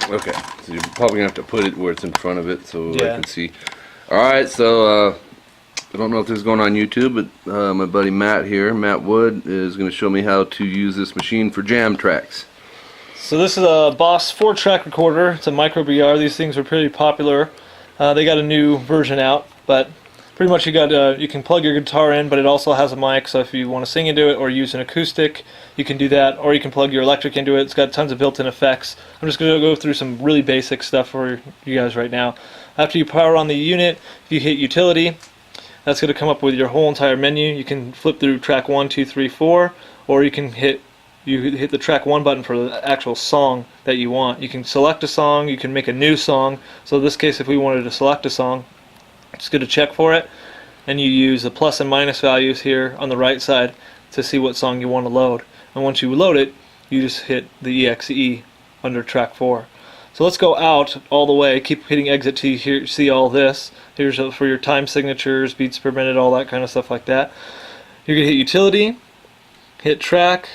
Okay, so you're probably gonna have to put it where it's in front of it so I Yeah. can see. All right, so I don't know if this is going on YouTube, but my buddy Matt here, Matt Wood, is going to show me how to use this machine for jam tracks. So this is a Boss 4-track recorder. It's a micro BR. These things are pretty popular. They got a new version out, but pretty much you can plug your guitar in, but it also has a mic. So if you want to sing into it or use an acoustic, you can do that. Or you can plug your electric into it. It's got tons of built-in effects. I'm just going to go through some really basic stuff for you guys right now. After you power on the unit, if you hit Utility, that's going to come up with your whole entire menu. You can flip through track 1, 2, 3, 4, or you can hit the track 1 button for the actual song that you want. You can select a song, you can make a new song. So in this case, if we wanted to select a song, just go to check for it, and you use the plus and minus values here on the right side to see what song you want to load. And once you load it, you just hit the EXE under track 4. So let's go out all the way. Keep hitting exit till you see all this. Here's for your time signatures, beats per minute, all that kind of stuff like that. You're going to hit Utility, hit Track,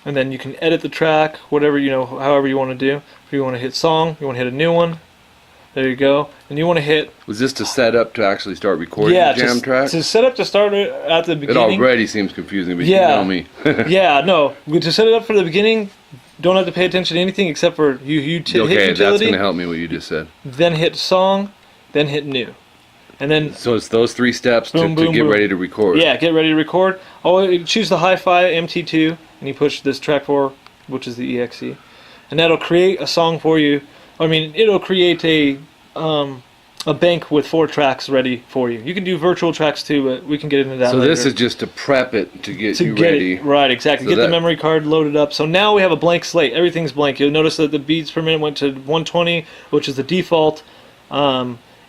and then you can edit the track, whatever, however you want to do. If you want to hit Song, you want to hit a new one. There you go. And you want to hit... Was this to set up to actually start recording the jam track? To set up to start it at the beginning. It already seems confusing, but you know me. Yeah, no. To set it up for the beginning, don't have to pay attention to anything except for hit Utility. Okay, that's going to help me what you just said. Then hit Song, then hit New. And then... So it's those 3 steps to get ready to record. Yeah, get ready to record. Oh, choose the Hi-Fi MT2, and you push this track 4, which is the EXE. And that'll create a song for you. I mean, it'll create a bank with 4 tracks ready for you. You can do virtual tracks too, but we can get into that later. So this is just to prep it to get you ready. Right, exactly. So get the memory card loaded up. So now we have a blank slate. Everything's blank. You'll notice that the beats per minute went to 120, which is the default.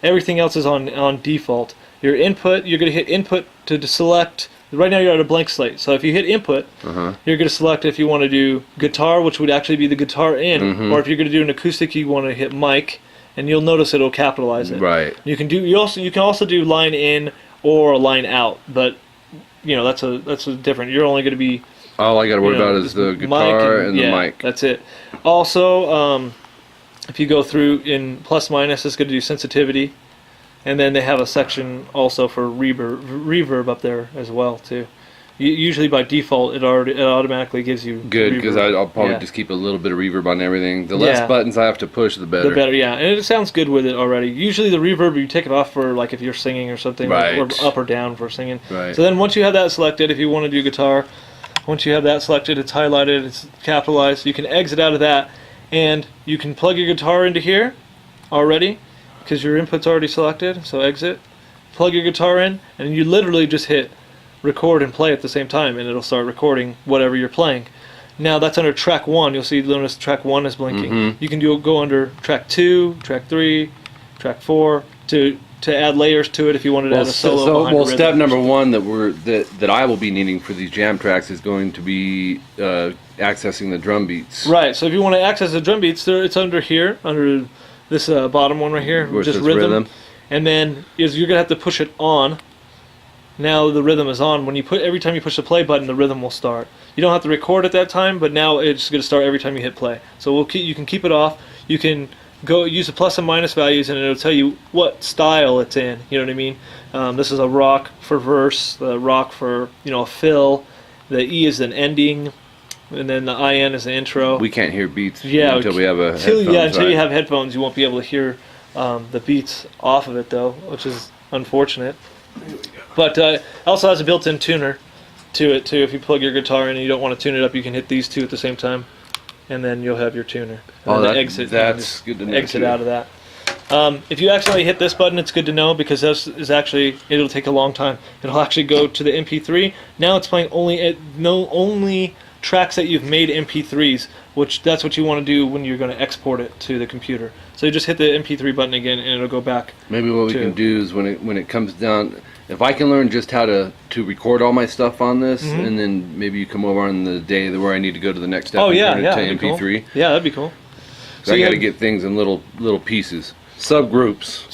Everything else is on default. Your input, you're going to hit input to select. Right now you're at a blank slate. So if you hit input, you're going to select if you want to do guitar, which would actually be the guitar in, or if you're going to do an acoustic, you want to hit mic, and you'll notice it'll capitalize it. Right. You can also do line in or line out, but that's a different. You're only going to be. All I got to worry about is the guitar and the mic. That's it. Also, if you go through in plus minus, it's going to do sensitivity. And then they have a section also for reverb up there as well too. Usually by default, it automatically gives you good, because I'll probably just keep a little bit of reverb on everything. The less buttons I have to push, the better. The better, yeah. And it sounds good with it already. Usually the reverb, you take it off for like if you're singing or something, or up or down for singing. Right. So then once you have that selected, if you want to do guitar, once you have that selected, it's highlighted, it's capitalized. You can exit out of that, and you can plug your guitar into here already, because your input's already selected. So exit, plug your guitar in, and you literally just hit record and play at the same time, and it'll start recording whatever you're playing. Now that's under track 1. You'll see notice track 1 is blinking. You can go under track 2, track 3, track 4 to add layers to it if you wanted to add a solo behind the step number 1 that I will be needing for these jam tracks is going to be accessing the drum beats. Right. So if you want to access the drum beats, it's under here, under this bottom one right here, where just rhythm. And then you're gonna have to push it on. Now the rhythm is on. Every time you push the play button, the rhythm will start. You don't have to record at that time, but now it's going to start every time you hit play. So you can keep it off. You can go use the plus and minus values, and it'll tell you what style it's in. You know what I mean? This is a rock for verse, the rock for a fill. The E is an ending, and then the IN is the intro. We can't hear beats until we have headphones. Until you have headphones, you won't be able to hear the beats off of it though, which is unfortunate. But it also has a built-in tuner to it too. If you plug your guitar in and you don't want to tune it up, you can hit these 2 at the same time, and then you'll have your tuner. And that's good to know. Exit out of that. If you accidentally hit this button, it's good to know, because this is it'll take a long time. It'll actually go to the MP3. Now it's playing only tracks that you've made MP3s, which that's what you want to do when you're going to export it to the computer. So you just hit the MP3 button again, and it'll go back. Maybe what we can do is when it comes down, if I can learn just how to record all my stuff on this, and then maybe you come over on the day where I need to go to the next step and turn it to MP3. Cool. Yeah, that'd be cool. So I got to get things in little pieces, subgroups.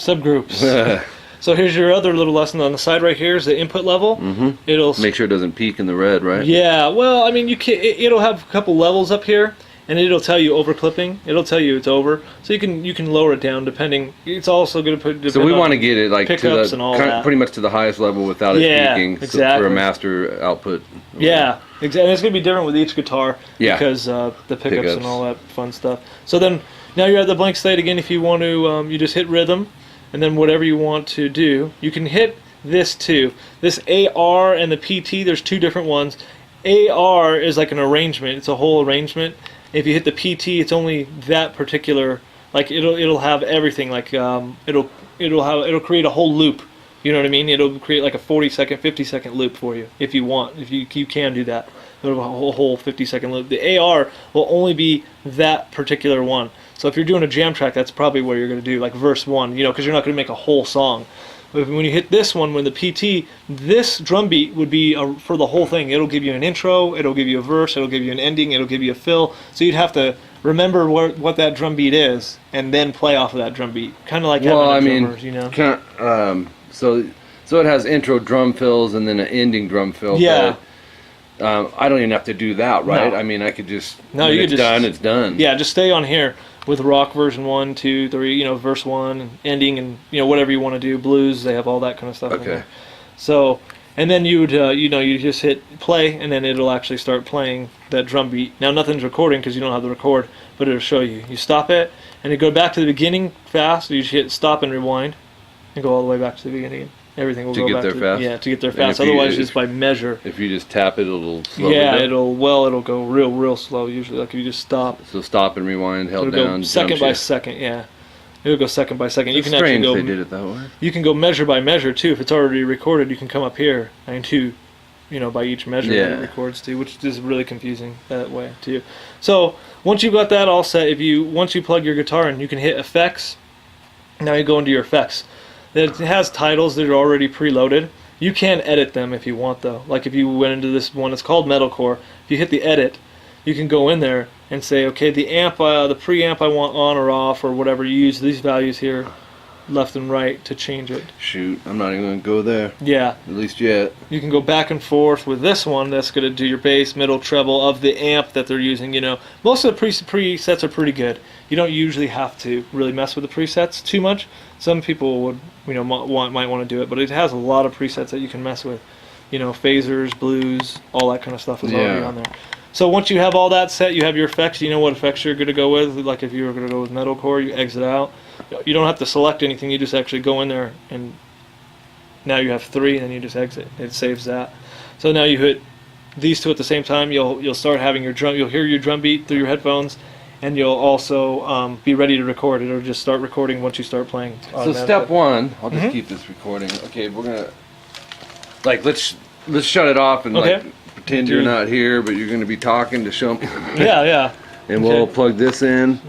So here's your other little lesson on the side right here is the input level. It'll make sure it doesn't peak in the red, right? Yeah. Well, I mean, it'll have a couple levels up here, and it'll tell you over clipping. It'll tell you it's over, so you can lower it down depending. It's also going to put. So we want to get it like to pickups the and all kind that. of pretty much to the highest level without it peaking, exactly. so for a master output. Yeah, exactly. And it's going to be different with each guitar because the pickups and all that fun stuff. So then now you're at the blank slate again. If you want to, you just hit rhythm, and then whatever you want to do, you can hit this too. This AR and the PT, there's two different ones. AR is like an arrangement. It's a whole arrangement. If you hit the PT, it's only that particular. Like it'll have everything. Like it'll create a whole loop. You know what I mean? It'll create like a 40-second, 50-second loop for you if you want. If you can do that. It'll have a whole 50-second loop. The AR will only be that particular one. So if you're doing a jam track, that's probably what you're going to do, like verse 1. You know, because you're not going to make a whole song. When you hit this one, when the PT, this drum beat would be for the whole thing. It'll give you an intro, it'll give you a verse, it'll give you an ending, it'll give you a fill. So you'd have to remember what that drum beat is, and then play off of that drum beat. Kind of like having drummers, you know. So it has intro drum fills and then an ending drum fill. Yeah. But, I don't even have to do that, right? No. I mean, I could just when it's done, it's done. Yeah, just stay on here with rock version 1, 2, 3, you know, verse 1, and ending, and you know whatever you want to do. Blues, they have all that kind of stuff. Okay. In there. So, and then you would you just hit play, and then it'll actually start playing that drum beat. Now nothing's recording because you don't have the record, but it'll show you. You stop it, and you go back to the beginning fast. You just hit stop and rewind, and go all the way back to the beginning. Everything will go back to get there fast. Yeah, to get there fast. Otherwise, just by measure. If you just tap it, it'll slow Yeah, down. it'll go real slow. Usually, like if you just stop. So stop and rewind, held It'll down, go second by shift. second. Yeah, it'll go second by second. It's you can actually strange go. they did it that way. You can go measure by measure too. If it's already recorded, you can come up here and by each measure that it records to, which is really confusing that way too. So once you've got that all set, once you plug your guitar in, you can hit effects. Now you go into your effects. It has titles that are already preloaded. You can edit them if you want though. Like if you went into this one, it's called metalcore. If you hit the edit, you can go in there and say, okay, the amp, the preamp I want on or off or whatever. You use these values here, left and right, to change it. Shoot, I'm not even going to go there. Yeah. At least yet. You can go back and forth with this one. That's going to do your bass, middle, treble of the amp that they're using. You know, most of the presets are pretty good. You don't usually have to really mess with the presets too much. Some people would, might want to do it, but it has a lot of presets that you can mess with. You know, phasers, blues, all that kind of stuff is already on there. So once you have all that set, you have your effects. You know what effects you're going to go with. Like if you were going to go with metalcore, you exit out. You don't have to select anything. You just actually go in there, and now you have 3, and then you just exit. It saves that. So now you hit these two at the same time. You'll start having your drum. You'll hear your drum beat through your headphones, and you'll also be ready to record. It'll just start recording once you start playing. So step 1, I'll just keep this recording. Okay, we're gonna let's shut it off and pretend you're not here, but you're gonna be talking to show me. Yeah. And we'll plug this in.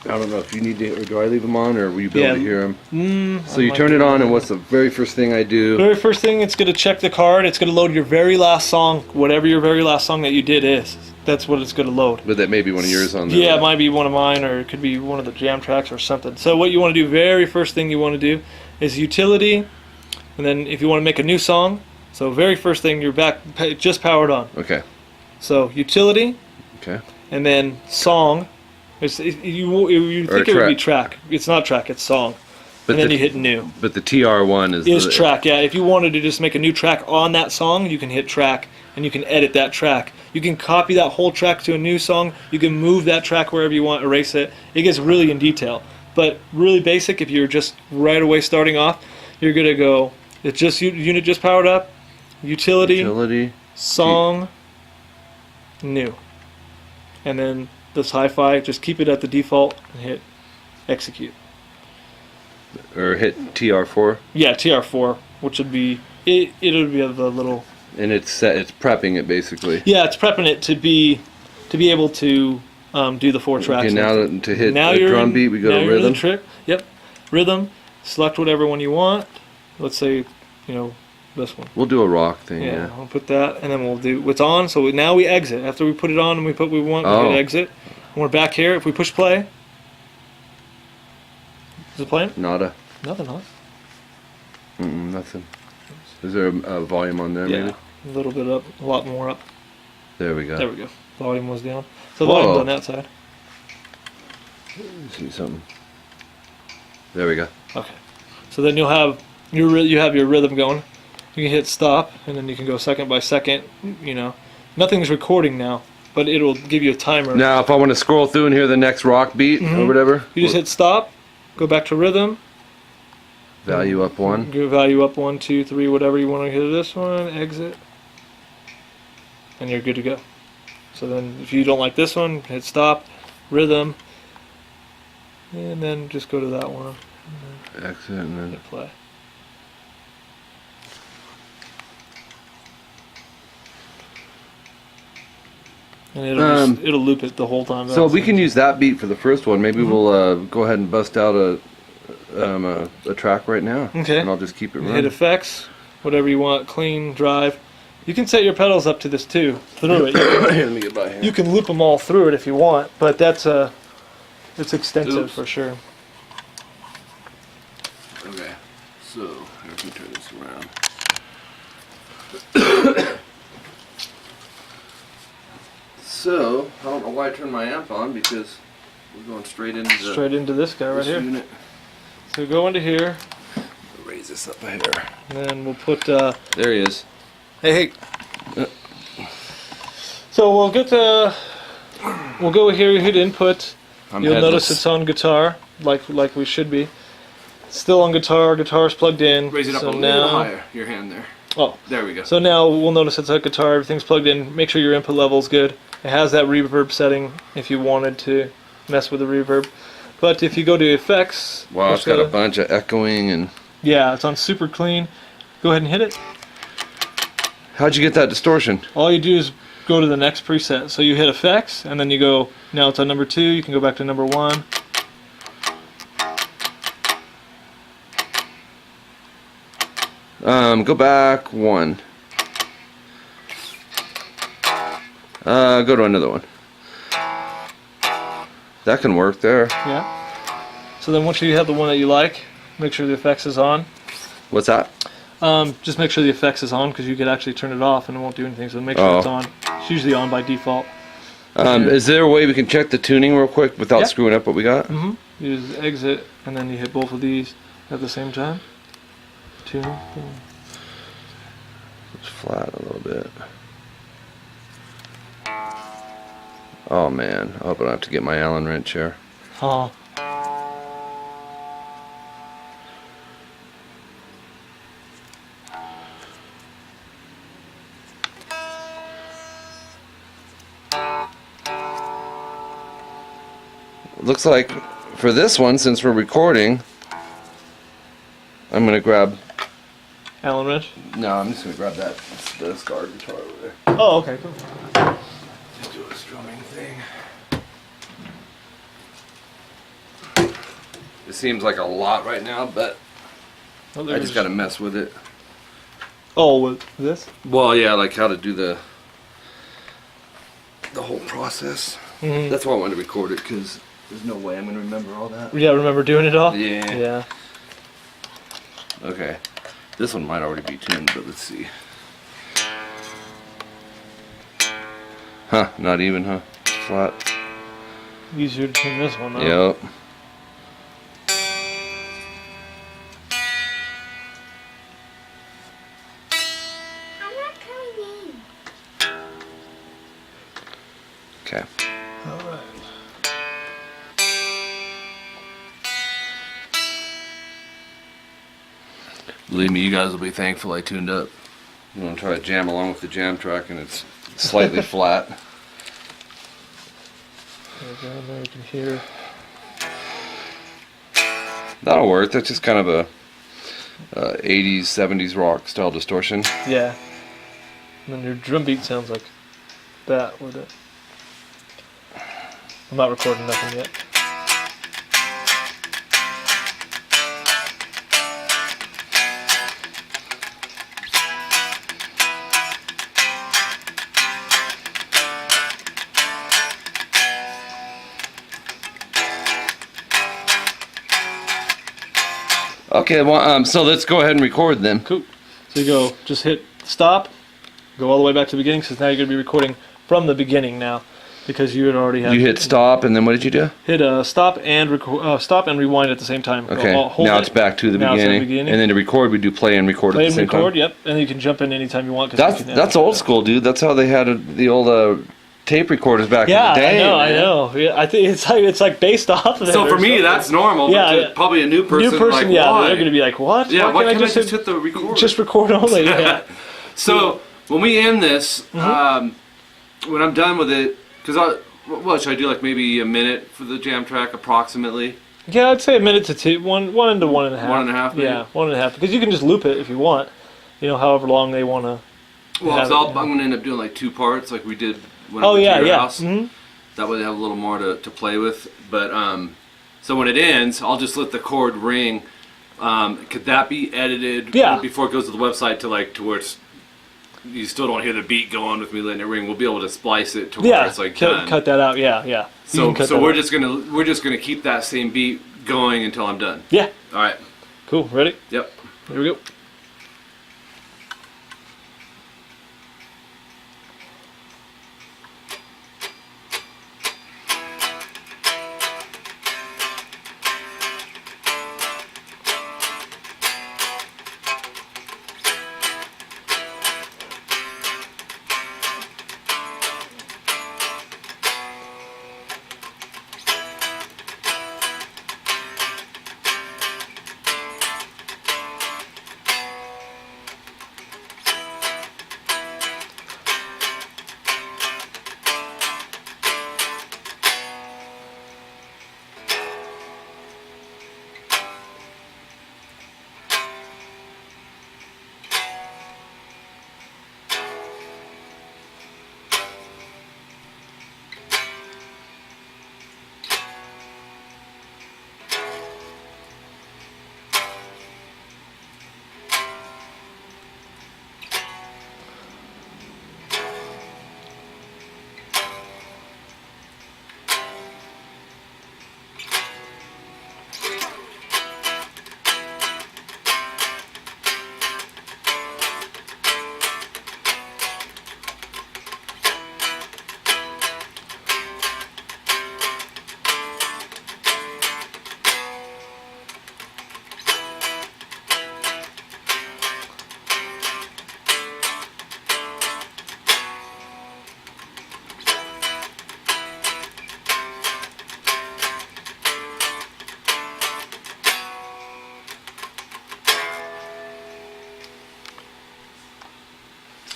I don't know if you need to, or do I leave them on, or will you be able to hear them? So you turn it on, and what's the very first thing I do? Very first thing, it's going to check the card. It's going to load your very last song, whatever your very last song that you did is. That's what it's going to load. But that may be one of yours on there. Yeah, it might be one of mine, or it could be one of the jam tracks or something. So what you want to do, very first thing you want to do is utility, and then if you want to make a new song, so very first thing, you're back, just powered on. Okay. So utility, and then song. You think it would be track. It's not track, it's song. But and then you hit new. But the TR1 is track, yeah. If you wanted to just make a new track on that song, you can hit track, and you can edit that track. You can copy that whole track to a new song. You can move that track wherever you want, erase it. It gets really in detail. But really basic, if you're just right away starting off, you're going to go, it's just unit just powered up, utility, song, new. And then this hi-fi, just keep it at the default and hit execute. Or hit TR4? Yeah, TR4, which would be, it'll be the little... And it's set, it's prepping it basically. Yeah, it's prepping it to be able to do the 4 tracks. Okay, now to hit the drum beat, we go to rhythm. Trick. Yep, rhythm, select whatever one you want. Let's say, this one. We'll do a rock thing, yeah. I'll put that, and then we'll do what's on. So now we exit. After we put it on and we put what we want, we hit exit. And we're back here. If we push play, is it playing? Nada. Nothing, huh? Nothing. Is there a volume on there, maybe? A little bit up, a lot more up. There we go. There we go. volume was down. So volume's on that side. See something. There we go. Okay. So then you'll have your rhythm going. You can hit stop, and then you can go second by second. You know, nothing's recording now, but it'll give you a timer. Now, if I want to scroll through and hear the next rock beat or whatever, you just hit stop, go back to rhythm. Value up 1. Go value up 1, 2, 3, whatever you want to hit this one. Exit, and you're good to go. So then, if you don't like this one, hit stop, rhythm, and then just go to that one. Exit and then Hit play. And it'll loop it the whole time. So we can use that beat for the first one. Maybe we'll go ahead and bust out a track right now. Okay. And I'll just keep it running. Hit effects, whatever you want, clean, drive. You can set your pedals up to this too, through it. Here, let me get by here. You can loop them all through it if you want, but it's extensive for sure. Okay, so here, let me turn this around. So I don't know why I turned my amp on, because we're going straight into this guy right here. Unit. So go into here. Raise this up here. And then we'll put. There he is. Hey. So we'll get we'll go here. Hit input. You'll notice it's on guitar, like we should be. It's still on guitar. Guitar's plugged in. Raise it up so a little now, higher. Your hand there. Oh, there we go. So now we'll notice it's a guitar. Everything's plugged in. Make sure your input level's good. It has that reverb setting if you wanted to mess with the reverb. But if you go to effects, wow, it's got a bunch of echoing and. Yeah, it's on super clean. Go ahead and hit it. How'd you get that distortion? All you do is go to the next preset. So you hit effects, and then you go. Now it's on number 2. You can go back to number 1. Go back 1. Go to another one. That can work there. Yeah. So then once you have the one that you like, make sure the effects is on. What's that? Just make sure the effects is on, because you could actually turn it off and it won't do anything. So make sure it's on. It's usually on by default. Is there a way we can check the tuning real quick without screwing up what we got? Mm-hmm. You just exit, and then you hit both of these at the same time. Tune. It's flat a little bit. Oh man, I hope I don't have to get my Allen wrench here. Oh. Looks like for this one, since we're recording, I'm gonna grab. Allen wrench? No, I'm just gonna grab the Scar guitar over there. Oh, okay, cool. Just do a strumming thing. It seems like a lot right now, but I just gotta mess with it. Oh, with this? Well, yeah, like how to do the whole process. Mm-hmm. That's why I wanted to record it, because there's no way I'm gonna remember all that. Yeah, remember doing it all? Yeah. Yeah. Okay. This one might already be tuned, but let's see. Huh, not even, huh? Flat. Easier to tune this one, though. Yep. I'm not coming in. Okay. Alright. Believe me, you guys will be thankful I tuned up. You want to try to jam along with the jam track and it's slightly flat. There you can hear. That'll work. That's just kind of a 80s, 70s rock style distortion. Yeah. And then your drum beat sounds like that with it. I'm not recording nothing yet. Okay, well, so let's go ahead and record then. Cool. So you go, just hit stop, go all the way back to the beginning, because now you're going to be recording from the beginning now, because you had already had. You hit stop, and then what did you do? Hit stop and rewind at the same time. Okay. Now it's back to the beginning. And then to record, we do play and record at the same time. Play and record, yep. And you can jump in anytime you want. That's old school, dude. That's how they had the old tape recorders back in the day. Yeah, I know. Yeah, I think it's like based off of it. So for me, that's normal. Yeah, but probably a new person. Like, yeah, why? they're going to be like, what? Yeah, why can't I just hit the record? Just record only. Yeah. So when we end this, when I'm done with it, because should I do like maybe a minute for the jam track approximately? Yeah, I'd say a minute to two, one to 1.5. 1.5. Maybe? Yeah, 1.5, because you can just loop it if you want. You know, however long they want to. Well, I'm going to end up doing like 2 parts, like we did when I went to your house. That way they have a little more to play with. But so when it ends, I'll just let the chord ring. Could that be edited before it goes to the website to where it's, you still don't hear the beat going with me letting it ring? We'll be able to splice it to where it's like done. Cut that out. Yeah. So we're just gonna keep that same beat going until I'm done. Yeah. All right. Cool. Ready? Yep. Here we go.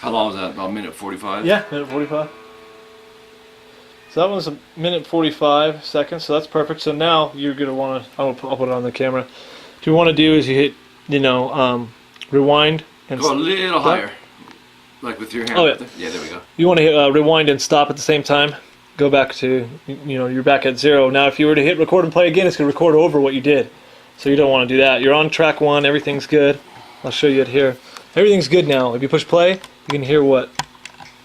How long was that? About a minute 45? Yeah, minute 45. So that one's a minute 45 seconds, so that's perfect. So now you're going to want to, I'll put it on the camera. What you want to do is you hit, rewind. And go a little higher. Like with your hand. Oh, yeah. Yeah, there we go. You want to hit rewind and stop at the same time. Go back to, you're back at 0. Now if you were to hit record and play again, it's going to record over what you did. So you don't want to do that. You're on track 1, everything's good. I'll show you it here. Everything's good now. If you push play, you can hear what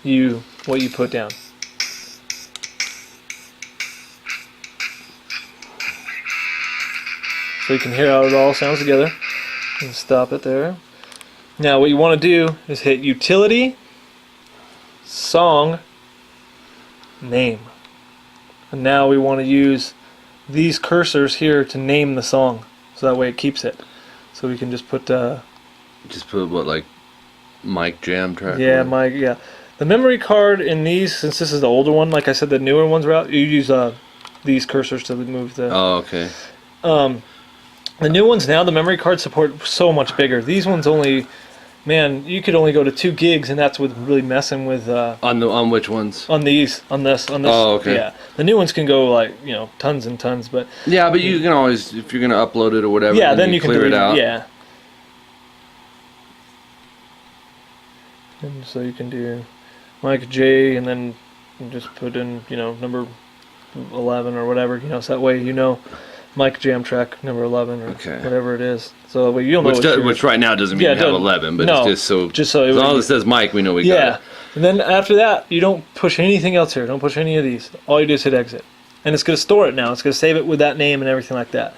you put down. So you can hear how it all sounds together. And stop it there. Now what you want to do is hit utility, song, name. And now we want to use these cursors here to name the song. So that way it keeps it. So we can just put what, like mic jam track? Yeah, mic, yeah. The memory card in these, since this is the older one, like I said, the newer ones are out, you use these cursors to move the... Oh, okay. The new ones now, the memory cards support so much bigger. These ones only, man, you could only go to 2 gigs, and that's with really messing with... On which ones? On this. Oh, okay. Yeah. The new ones can go, like, tons and tons, but... Yeah, but you can always, if you're going to upload it or whatever, yeah, then you can clear it out. Yeah. And so you can do Mike J, and then you just put in, number 11 or whatever, so that way Mike Jam Track number 11 or whatever it is. So that way you'll know which right now doesn't mean you have 11, but it's just so as long as it says Mike, we know we got it. And then after that, you don't push anything else here. Don't push any of these. All you do is hit exit. And it's going to store it now. It's going to save it with that name and everything like that.